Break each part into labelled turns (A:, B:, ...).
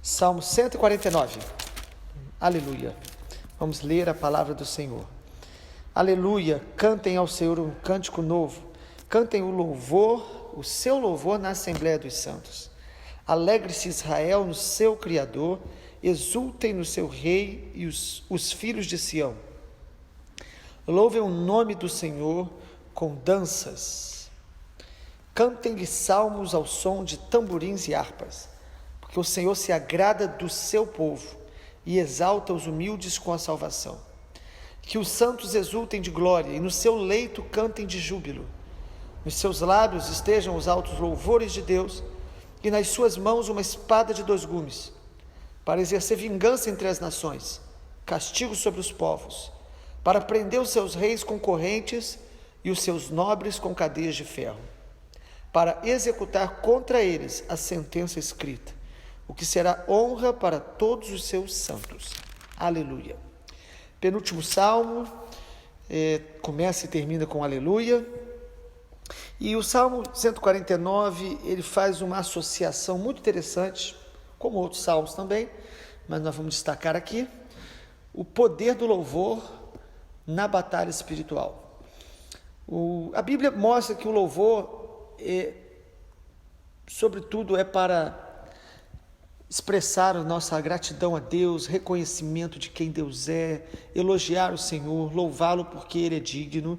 A: Salmo 149. Aleluia. Vamos ler a palavra do Senhor. Aleluia. Cantem ao Senhor um cântico novo. Cantem o seu louvor na Assembleia dos Santos. Alegre-se Israel no seu Criador. Exultem no seu Rei e os filhos de Sião. Louvem o nome do Senhor com danças. Cantem-lhe salmos ao som de tamborins e harpas, porque o Senhor se agrada do seu povo e exalta os humildes com a salvação. Que os santos exultem de glória e no seu leito cantem de júbilo. Nos seus lábios estejam os altos louvores de Deus e nas suas mãos uma espada de dois gumes, para exercer vingança entre as nações, castigo sobre os povos, para prender os seus reis com correntes e os seus nobres com cadeias de ferro, para executar contra eles a sentença escrita, o que será honra para todos os seus santos. Aleluia. Penúltimo salmo, começa e termina com aleluia. E o Salmo 149, ele faz uma associação muito interessante, como outros salmos também, mas nós vamos destacar aqui, o poder do louvor na batalha espiritual. A Bíblia mostra que o louvor, sobretudo, é para expressar a nossa gratidão a Deus, reconhecimento de quem Deus é, elogiar o Senhor, louvá-lo porque Ele é digno.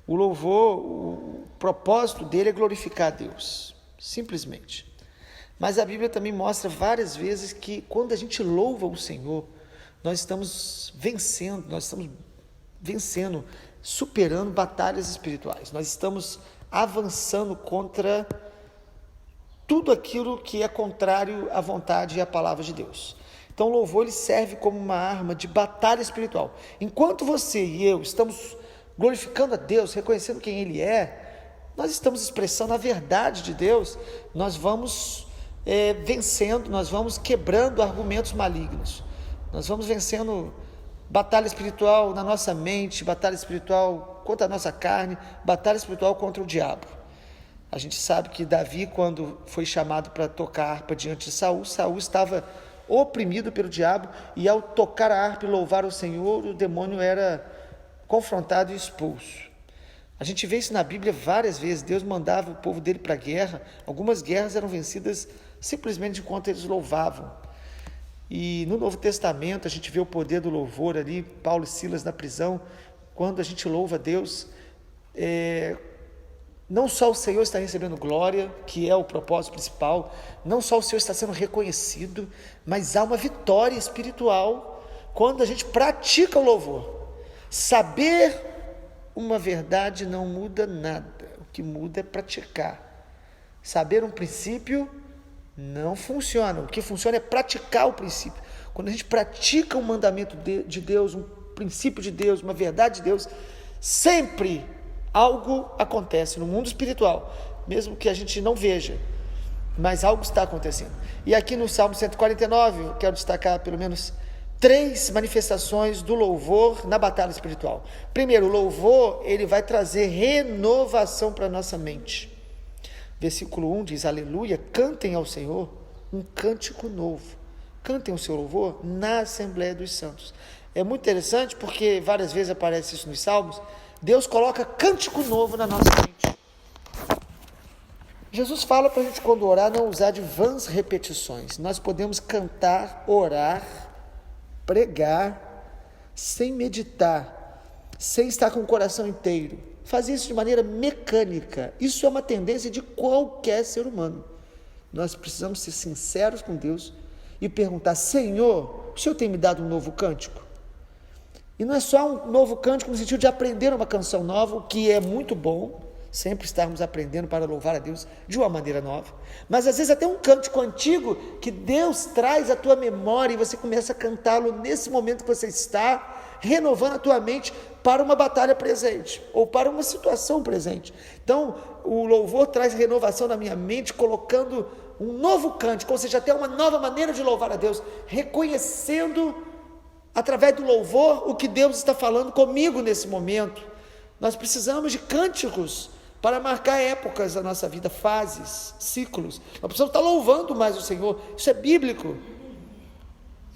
A: O louvor, o propósito dele é glorificar a Deus, simplesmente. Mas a Bíblia também mostra várias vezes que quando a gente louva o Senhor, nós estamos vencendo, superando batalhas espirituais. Nós estamos avançando contra tudo aquilo que é contrário à vontade e à palavra de Deus. Então o louvor ele serve como uma arma de batalha espiritual. Enquanto você e eu estamos glorificando a Deus, reconhecendo quem Ele é, nós estamos expressando a verdade de Deus, nós vamos vencendo, nós vamos quebrando argumentos malignos, nós vamos vencendo batalha espiritual na nossa mente, batalha espiritual contra a nossa carne, batalha espiritual contra o diabo. A gente sabe que Davi, quando foi chamado para tocar a harpa diante de Saul, Saul estava oprimido pelo diabo, e ao tocar a harpa e louvar o Senhor, o demônio era confrontado e expulso. A gente vê isso na Bíblia várias vezes. Deus mandava o povo dele para a guerra. Algumas guerras eram vencidas simplesmente enquanto eles louvavam. E no Novo Testamento a gente vê o poder do louvor ali, Paulo e Silas na prisão. Quando a gente louva a Deus, não só o Senhor está recebendo glória, que é o propósito principal, não só o Senhor está sendo reconhecido, mas há uma vitória espiritual quando a gente pratica o louvor. Saber uma verdade não muda nada, o que muda é praticar. Saber um princípio não funciona, o que funciona é praticar o princípio. Quando a gente pratica um mandamento de Deus, um princípio de Deus, uma verdade de Deus, sempre algo acontece no mundo espiritual, mesmo que a gente não veja, mas algo está acontecendo. E aqui no Salmo 149, eu quero destacar pelo menos 3 manifestações do louvor na batalha espiritual. Primeiro, o louvor, ele vai trazer renovação para a nossa mente. Versículo 1 diz, aleluia, cantem ao Senhor um cântico novo. Cantem o seu louvor na Assembleia dos Santos. É muito interessante porque várias vezes aparece isso nos Salmos. Deus coloca cântico novo na nossa mente. Jesus fala para a gente, quando orar, não usar de vãs repetições. Nós podemos cantar, orar, pregar, sem meditar, sem estar com o coração inteiro, fazer isso de maneira mecânica. Isso é uma tendência de qualquer ser humano. Nós precisamos ser sinceros com Deus e perguntar, Senhor, o Senhor tem me dado um novo cântico? E não é só um novo cântico no sentido de aprender uma canção nova, o que é muito bom, sempre estarmos aprendendo para louvar a Deus de uma maneira nova, mas às vezes até um cântico antigo que Deus traz à tua memória e você começa a cantá-lo nesse momento que você está, renovando a tua mente para uma batalha presente ou para uma situação presente. Então o louvor traz renovação na minha mente, colocando um novo cântico, ou seja, até uma nova maneira de louvar a Deus, reconhecendo através do louvor o que Deus está falando comigo nesse momento. Nós precisamos de cânticos para marcar épocas da nossa vida, fases, ciclos. Nós precisamos estar louvando mais o Senhor, isso é bíblico.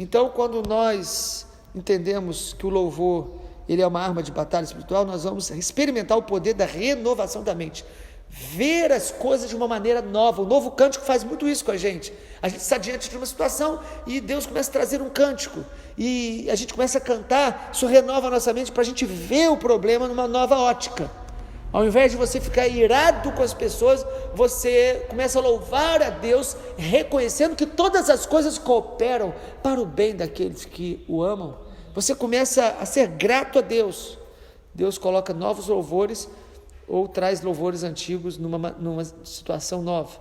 A: Então, quando nós entendemos que o louvor, ele é uma arma de batalha espiritual, nós vamos experimentar o poder da renovação da mente, ver as coisas de uma maneira nova. O novo cântico faz muito isso com a gente. A gente está diante de uma situação e Deus começa a trazer um cântico e a gente começa a cantar, isso renova a nossa mente para a gente ver o problema numa nova ótica. Ao invés de você ficar irado com as pessoas, você começa a louvar a Deus, reconhecendo que todas as coisas cooperam para o bem daqueles que o amam. Você começa a ser grato a Deus. Deus coloca novos louvores ou traz louvores antigos numa situação nova.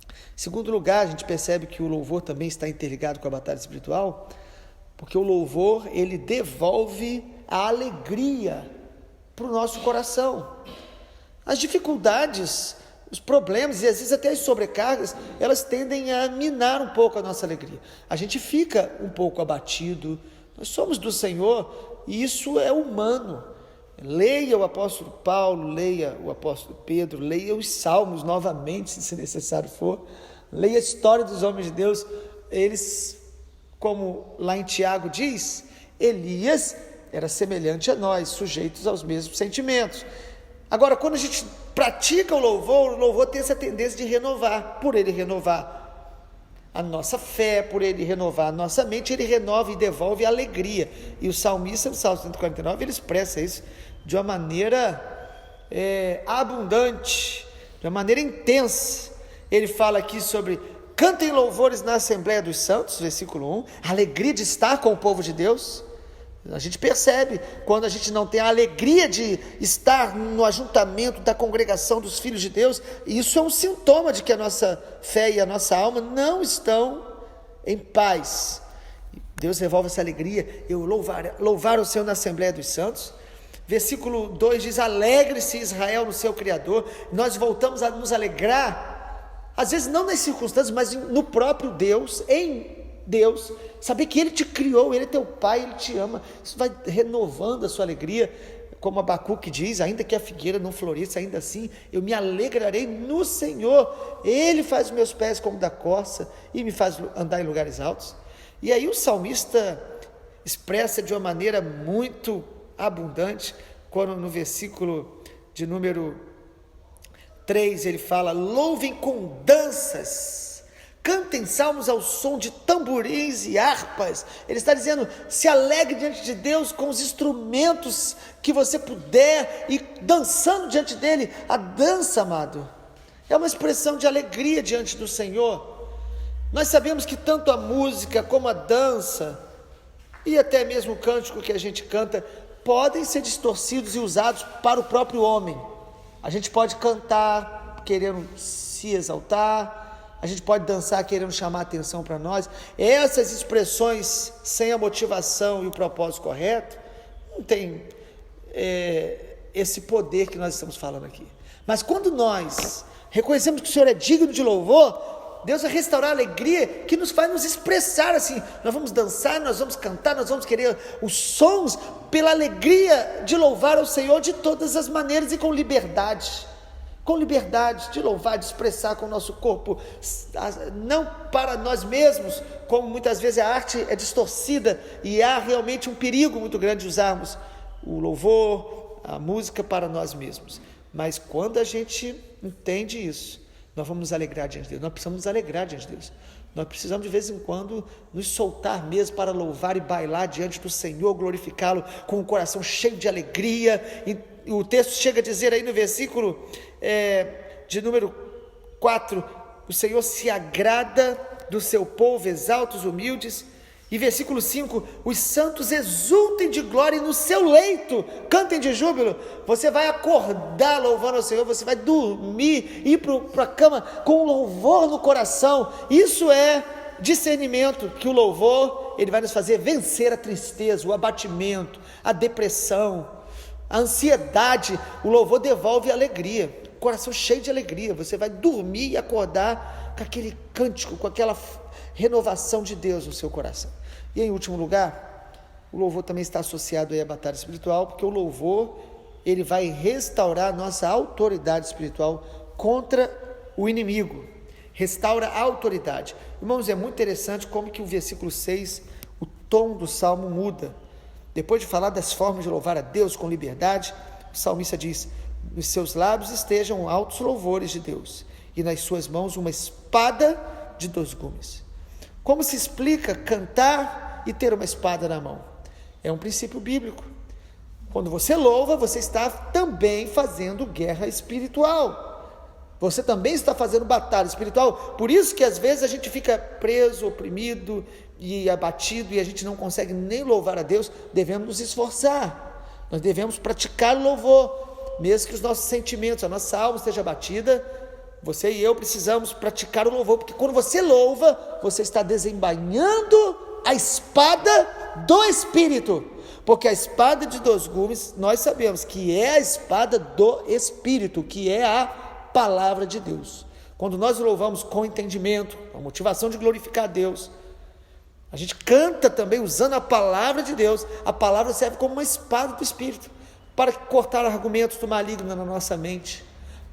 A: Em segundo lugar, a gente percebe que o louvor também está interligado com a batalha espiritual, porque o louvor, ele devolve a alegria para o nosso coração. As dificuldades, os problemas e às vezes até as sobrecargas, elas tendem a minar um pouco a nossa alegria. A gente fica um pouco abatido. Nós somos do Senhor e isso é humano. Leia o apóstolo Paulo, leia o apóstolo Pedro, leia os salmos novamente, se necessário for. Leia a história dos homens de Deus. Eles, como lá em Tiago diz, Elias era semelhante a nós, sujeitos aos mesmos sentimentos. Agora, quando a gente pratica o louvor tem essa tendência de renovar. Por ele renovar a nossa fé, por ele renovar a nossa mente, ele renova e devolve a alegria. E o salmista, no Salmo 149, ele expressa isso de uma maneira abundante, de uma maneira intensa. Ele fala aqui sobre: cantem louvores na Assembleia dos Santos, versículo 1, a alegria de estar com o povo de Deus. A gente percebe, quando a gente não tem a alegria de estar no ajuntamento da congregação dos filhos de Deus, isso é um sintoma de que a nossa fé e a nossa alma não estão em paz. Deus devolve essa alegria. Eu louvar o Senhor na Assembleia dos Santos. Versículo 2 diz: alegre-se Israel no seu Criador. Nós voltamos a nos alegrar, às vezes não nas circunstâncias, mas no próprio Deus, em Deus, saber que Ele te criou, Ele é teu Pai, Ele te ama. Isso vai renovando a sua alegria, como Abacuque diz: ainda que a figueira não floresça, ainda assim eu me alegrarei no Senhor. Ele faz os meus pés como da corça e me faz andar em lugares altos. E aí o salmista expressa de uma maneira muito abundante, quando no versículo de número 3 ele fala: louvem com danças, cantem salmos ao som de tamborins e harpas. Ele está dizendo: se alegre diante de Deus com os instrumentos que você puder e dançando diante dele. A dança, amado, é uma expressão de alegria diante do Senhor. Nós sabemos que tanto a música como a dança e até mesmo o cântico que a gente canta podem ser distorcidos e usados para o próprio homem. A gente pode cantar querendo se exaltar, a gente pode dançar querendo chamar atenção para nós. Essas expressões sem a motivação e o propósito correto não tem esse poder que nós estamos falando aqui. Mas quando nós reconhecemos que o Senhor é digno de louvor, Deus vai restaurar a alegria que nos faz nos expressar assim. Nós vamos dançar, nós vamos cantar, nós vamos querer os sons pela alegria de louvar ao Senhor de todas as maneiras e com liberdade de louvar, de expressar com o nosso corpo, não para nós mesmos, como muitas vezes a arte é distorcida e há realmente um perigo muito grande de usarmos o louvor, a música para nós mesmos. Mas quando a gente entende isso, nós vamos nos alegrar diante de Deus. Nós precisamos nos alegrar diante de Deus. Nós precisamos de vez em quando nos soltar mesmo para louvar e bailar diante do Senhor, glorificá-lo com o coração cheio de alegria. E o texto chega a dizer aí no versículo de número 4, o Senhor se agrada do seu povo, exalta os humildes. E versículo 5, os santos exultem de glória no seu leito, cantem de júbilo. Você vai acordar louvando ao Senhor, você vai dormir, ir para a cama com louvor no coração. Isso é discernimento, que o louvor, ele vai nos fazer vencer a tristeza, o abatimento, a depressão, a ansiedade. O louvor devolve a alegria, coração cheio de alegria. Você vai dormir e acordar com aquele cântico, com aquela renovação de Deus no seu coração. E em último lugar, o louvor também está associado aí à batalha espiritual, porque o louvor, ele vai restaurar a nossa autoridade espiritual contra o inimigo. restaura a autoridade. Irmãos, é muito interessante como que o versículo 6, o tom do salmo muda. Depois de falar das formas de louvar a Deus com liberdade, o salmista diz: nos seus lábios estejam altos louvores de Deus, e nas suas mãos uma espada de 2 gumes. Como se explica cantar e ter uma espada na mão? É um princípio bíblico. Quando você louva, você está também fazendo guerra espiritual. Você também está fazendo batalha espiritual. Por isso que às vezes a gente fica preso, oprimido e abatido, e a gente não consegue nem louvar a Deus. Devemos nos esforçar. Nós devemos praticar o louvor, mesmo que os nossos sentimentos, a nossa alma esteja abatida. Você e eu precisamos praticar o louvor, porque quando você louva, você está desembainhando a espada do Espírito. Porque a espada de 2 gumes, nós sabemos que é a espada do Espírito, que é a palavra de Deus. Quando nós louvamos com entendimento, com a motivação de glorificar a Deus, a gente canta também usando a palavra de Deus. A palavra serve como uma espada do Espírito, para cortar argumentos do maligno na nossa mente,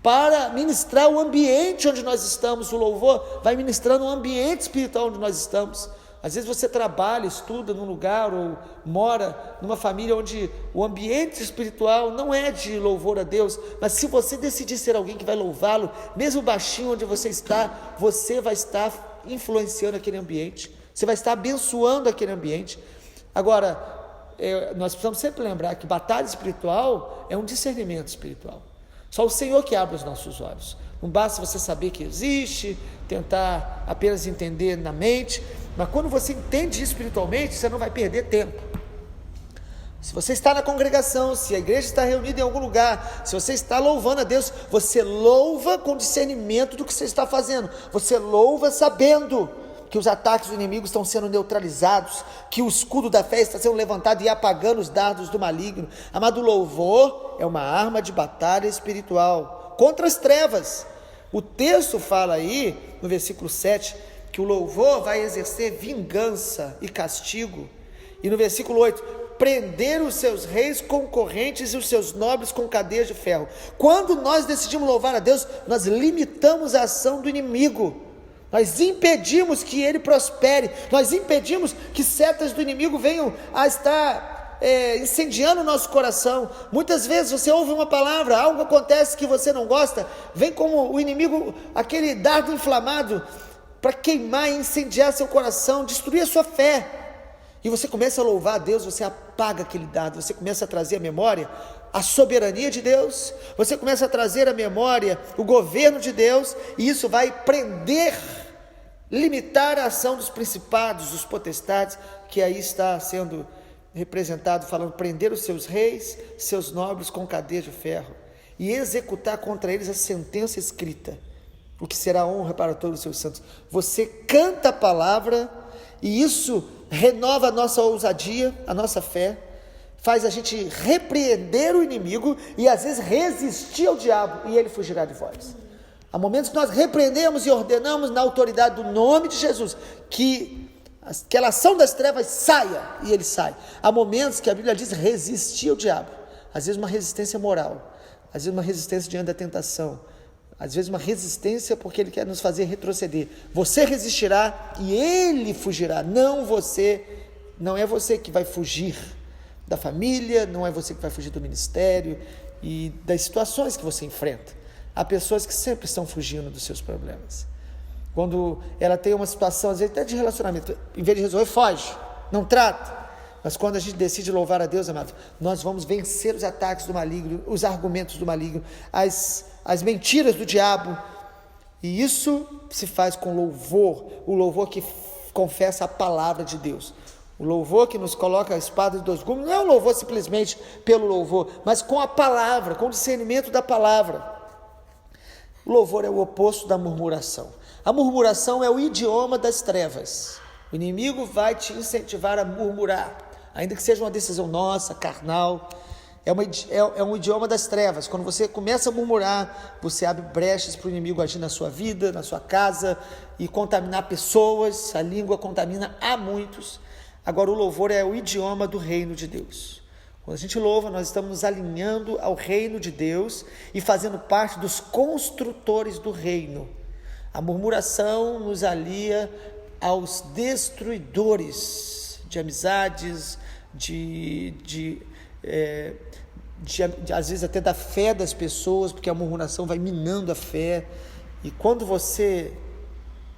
A: para ministrar o ambiente onde nós estamos. O louvor vai ministrando o ambiente espiritual onde nós estamos. Às vezes você trabalha, estuda num lugar ou mora numa família onde o ambiente espiritual não é de louvor a Deus, mas se você decidir ser alguém que vai louvá-lo, mesmo baixinho onde você vai estar influenciando aquele ambiente, você vai estar abençoando aquele ambiente. Agora, nós precisamos sempre lembrar que batalha espiritual é um discernimento espiritual. Só o Senhor que abre os nossos olhos. Não basta você saber que existe, tentar apenas entender na mente, mas quando você entende espiritualmente, você não vai perder tempo. Se você está na congregação, se a igreja está reunida em algum lugar, se você está louvando a Deus, você louva com discernimento do que você está fazendo. Você louva sabendo que os ataques do inimigo estão sendo neutralizados, que o escudo da fé está sendo levantado e apagando os dardos do maligno. Amado, louvor é uma arma de batalha espiritual contra as trevas. O texto fala aí, no versículo 7, que o louvor vai exercer vingança e castigo. E no versículo 8, prender os seus reis com correntes e os seus nobres com cadeias de ferro. Quando nós decidimos louvar a Deus, nós limitamos a ação do inimigo. Nós impedimos que ele prospere. Nós impedimos que setas do inimigo venham a estar incendiando o nosso coração. Muitas vezes você ouve uma palavra, algo acontece que você não gosta, vem como o inimigo, aquele dardo inflamado, para queimar e incendiar seu coração, destruir a sua fé. E você começa a louvar a Deus, você apaga aquele dardo, você começa a trazer à memória a soberania de Deus, você começa a trazer à memória o governo de Deus, e isso vai prender, limitar a ação dos principados, dos potestades, que aí está sendo representado, falando, prender os seus reis, seus nobres com cadeias de ferro, e executar contra eles a sentença escrita, o que será honra para todos os seus santos. Você canta a palavra, e isso renova a nossa ousadia, a nossa fé, faz a gente repreender o inimigo e às vezes resistir ao diabo, e ele fugirá de vós. Há momentos que nós repreendemos e ordenamos na autoridade do nome de Jesus, que aquela ação das trevas saia, e ele sai. Há momentos que a Bíblia diz resistir ao diabo, às vezes uma resistência moral, às vezes uma resistência diante da tentação, às vezes uma resistência porque ele quer nos fazer retroceder. Você resistirá e ele fugirá, não é você que vai fugir da família, não é você que vai fugir do ministério e das situações que você enfrenta. Há pessoas que sempre estão fugindo dos seus problemas. Quando ela tem uma situação, às vezes até de relacionamento, em vez de resolver, foge, não trata. Mas quando a gente decide louvar a Deus, amado, nós vamos vencer os ataques do maligno, os argumentos do maligno, as mentiras do diabo. E isso se faz com louvor, o louvor que confessa a palavra de Deus. O louvor que nos coloca a espada de 2 gumes não é um louvor simplesmente pelo louvor, mas com a palavra, com o discernimento da palavra. O louvor é o oposto da murmuração. A murmuração é o idioma das trevas. O inimigo vai te incentivar a murmurar, ainda que seja uma decisão nossa, carnal. É um idioma das trevas. Quando você começa a murmurar, você abre brechas para o inimigo agir na sua vida, na sua casa, e contaminar pessoas. A língua contamina a muitos. Agora, o louvor é o idioma do reino de Deus. Quando a gente louva, nós estamos nos alinhando ao reino de Deus e fazendo parte dos construtores do reino. A murmuração nos alia aos destruidores de amizades, às vezes até da fé das pessoas, porque a murmuração vai minando a fé. E quando você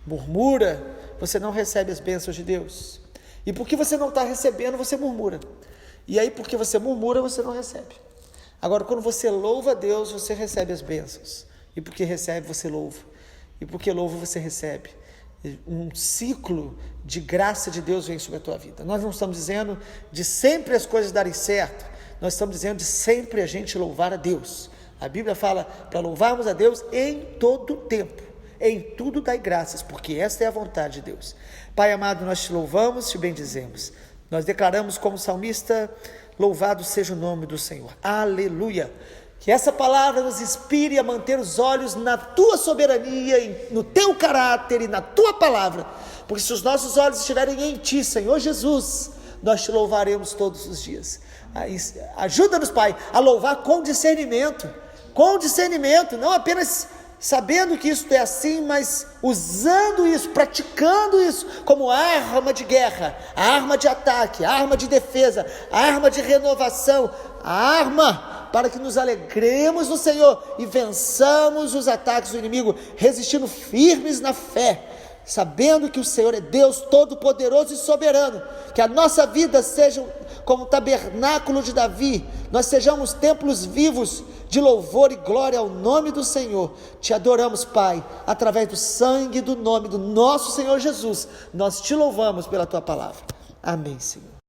A: murmura, você não recebe as bênçãos de Deus. E porque você não está recebendo, você murmura. E aí, porque você murmura, você não recebe. Agora, quando você louva a Deus, você recebe as bênçãos. E porque recebe, você louva. E porque louva, você recebe. Um ciclo de graça de Deus vem sobre a tua vida. Nós não estamos dizendo de sempre as coisas darem certo. Nós estamos dizendo de sempre a gente louvar a Deus. A Bíblia fala para louvarmos a Deus em todo o tempo. Em tudo dai graças, porque esta é a vontade de Deus. Pai amado, nós te louvamos, te bendizemos. Nós declaramos como salmista, louvado seja o nome do Senhor. Aleluia! Que essa palavra nos inspire a manter os olhos na tua soberania, no teu caráter e na tua palavra. Porque se os nossos olhos estiverem em ti, Senhor Jesus, nós te louvaremos todos os dias. Ajuda-nos, Pai, a louvar com discernimento, não apenas sabendo que isso é assim, mas usando isso, praticando isso como arma de guerra, arma de ataque, arma de defesa, arma de renovação, arma para que nos alegremos no Senhor e vençamos os ataques do inimigo, resistindo firmes na fé, sabendo que o Senhor é Deus todo-poderoso e soberano. Que a nossa vida seja como o tabernáculo de Davi, nós sejamos templos vivos de louvor e glória ao nome do Senhor. Te adoramos, Pai, através do sangue e do nome do nosso Senhor Jesus. Nós te louvamos pela tua palavra. Amém, Senhor.